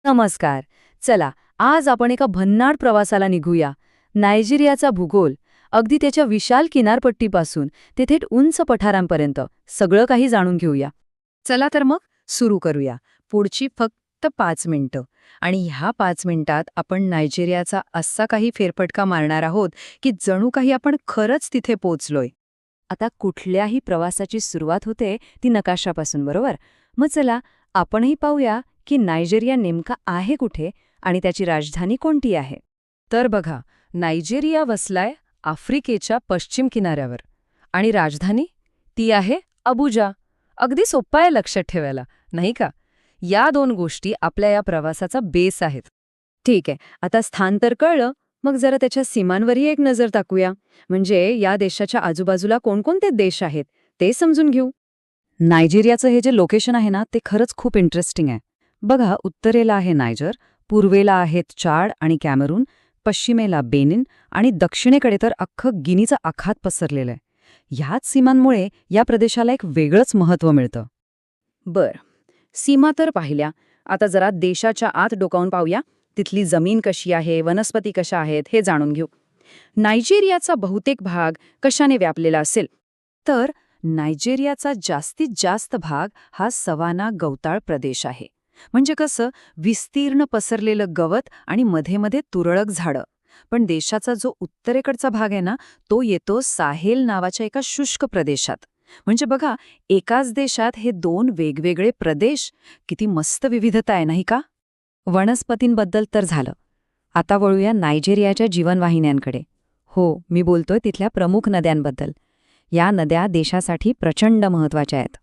नमस्कार. चला, आज आपण एका भन्नाट प्रवासाला निघूया. नायजेरियाचा भूगोल, अगदी त्याच्या विशाल किनारपट्टीपासून ते थेट उंच पठारांपर्यंत सगळं काही जाणून घेऊया. चला तर मग सुरू करूया. पुढची फक्त 5 मिनिटं. आणि ह्या 5 मिनिटात आपण नायजेरियाचा असा काही फेरफटका मारणार आहोत की जणू काही आपण खरंच तिथे पोचलोय. आता कुठल्याही प्रवासाची सुरुवात होते ती नकाशापासून, बरोबर? मग चला, आपणही पाहूया की नायजेरिया नेमका आहे कुठे आणि त्याची राजधानी कोणती आहे. तर बघा, नायजेरिया वसलाय आफ्रिकेच्या पश्चिम किनाऱ्यावर. आणि राजधानी ती आहे अबुजा. अगदी सोप्पा आहे लक्षात ठेवायला, नाही का? या 2 गोष्टी आपल्या या प्रवासाचा बेस आहेत. ठीक आहे, आता स्थान तर कळलं, मग जरा त्याच्या सीमांवरही एक नजर टाकूया. म्हणजे या देशाच्या आजूबाजूला कोणकोणते देश आहेत ते समजून घेऊ. नायजेरियाचं हे जे लोकेशन आहे ना, ते खरंच खूप इंटरेस्टिंग आहे. बघा, उत्तरेला आहे नायजर, पूर्वेला आहेत चाड आणि कॅमेरून, पश्चिमेला बेनिन आणि दक्षिणेकडे तर अख्खं गिनीचं आखात पसरलेलं आहे. ह्याच सीमांमुळे या प्रदेशाला एक वेगळंच महत्त्व मिळतं. सीमा तर पाहिल्या, आता जरा देशाच्या आत डोकावून पाहूया. तिथली जमीन कशी आहे, वनस्पती कशा आहेत हे जाणून घेऊ. नायजेरियाचा बहुतेक भाग कशाने व्यापलेला असेल? तर नायजेरियाचा जास्तीत जास्त भाग हा सवाना गवताळ प्रदेश आहे. म्हणजे कसं, विस्तीर्ण पसरलेलं गवत आणि मध्ये मध्ये तुरळक झाडं. पण देशाचा जो उत्तरेकडचा भाग आहे ना, तो येतो साहेल नावाच्या एका शुष्क प्रदेशात. म्हणजे बघा, एकाच देशात हे 2 वेगवेगळे प्रदेश. किती मस्त विविधता आहे, नाही का? वनस्पतींबद्दल तर झालं. आता वळूया नायजेरियाच्या जीवनवाहिन्यांकडे. हो, मी बोलतोय तिथल्या प्रमुख नद्यांबद्दल. या नद्या देशासाठी प्रचंड महत्त्वाच्या आहेत.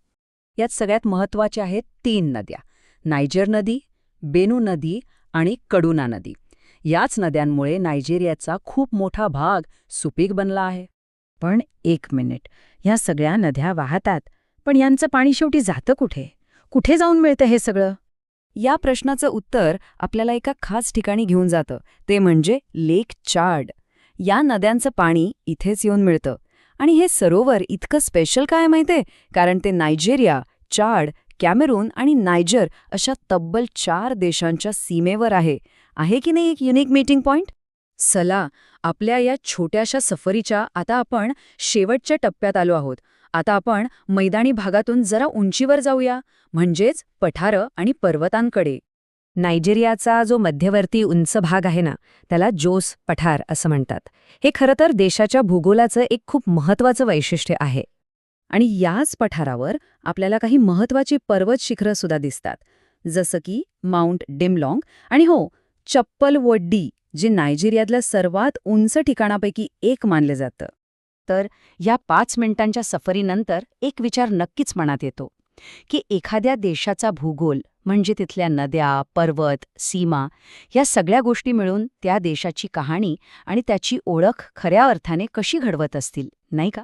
यात सगळ्यात महत्त्वाच्या आहेत 3 नद्या: नायजर नदी, बेनू नदी आणि कडुना नदी. याच नद्यांमुळे नायजेरियाचा खूप मोठा भाग सुपीक बनला आहे. पण एक मिनिट, ह्या सगळ्या नद्या वाहतात, पण यांचं पाणी शेवटी जातं कुठे? कुठे जाऊन मिळतं हे सगळं? या प्रश्नाचं उत्तर आपल्याला एका खास ठिकाणी घेऊन जातं, ते म्हणजे लेक चाड. या नद्यांचं पाणी इथेच येऊन मिळतं. आणि हे सरोवर इतकं स्पेशल काय माहितीये? कारण ते नायजेरिया, चाड, कॅमेरून आणि नायजर अशा तब्बल 4 देशांच्या सीमेवर आहे. आहे की नाही एक युनिक मीटिंग पॉइंट? चला, आपल्या या छोट्याशा सफरीच्या आता आपण शेवटच्या टप्प्यात आलो आहोत. आता आपण मैदानी भागातून जरा उंचीवर जाऊया, म्हणजेच पठारं आणि पर्वतांकडे. नायजेरियाचा जो मध्यवर्ती उंच भाग आहे ना, त्याला जोस पठार असं म्हणतात. हे खरं तर देशाच्या भूगोलाचं एक खूप महत्त्वाचं वैशिष्ट्य आहे. आणि याच पठारावर आपल्याला काही महत्त्वाची पर्वत शिखरं सुद्धा दिसतात, जसं की माउंट डिमलॉंग आणि हो, चप्पलवड्डी, जे नायजेरियातल्या सर्वात उंच ठिकाणापैकी एक मानलं जातं. तर या 5 मिनिटांच्या सफरीनंतर एक विचार नक्कीच मनात येतो की एखाद्या देशाचा भूगोल म्हणजे तिथल्या नद्या, पर्वत, सीमा या सगळ्या गोष्टी मिळून त्या देशाची कहाणी आणि त्याची ओळख खऱ्या अर्थाने कशी घडवत असतील, नाही का?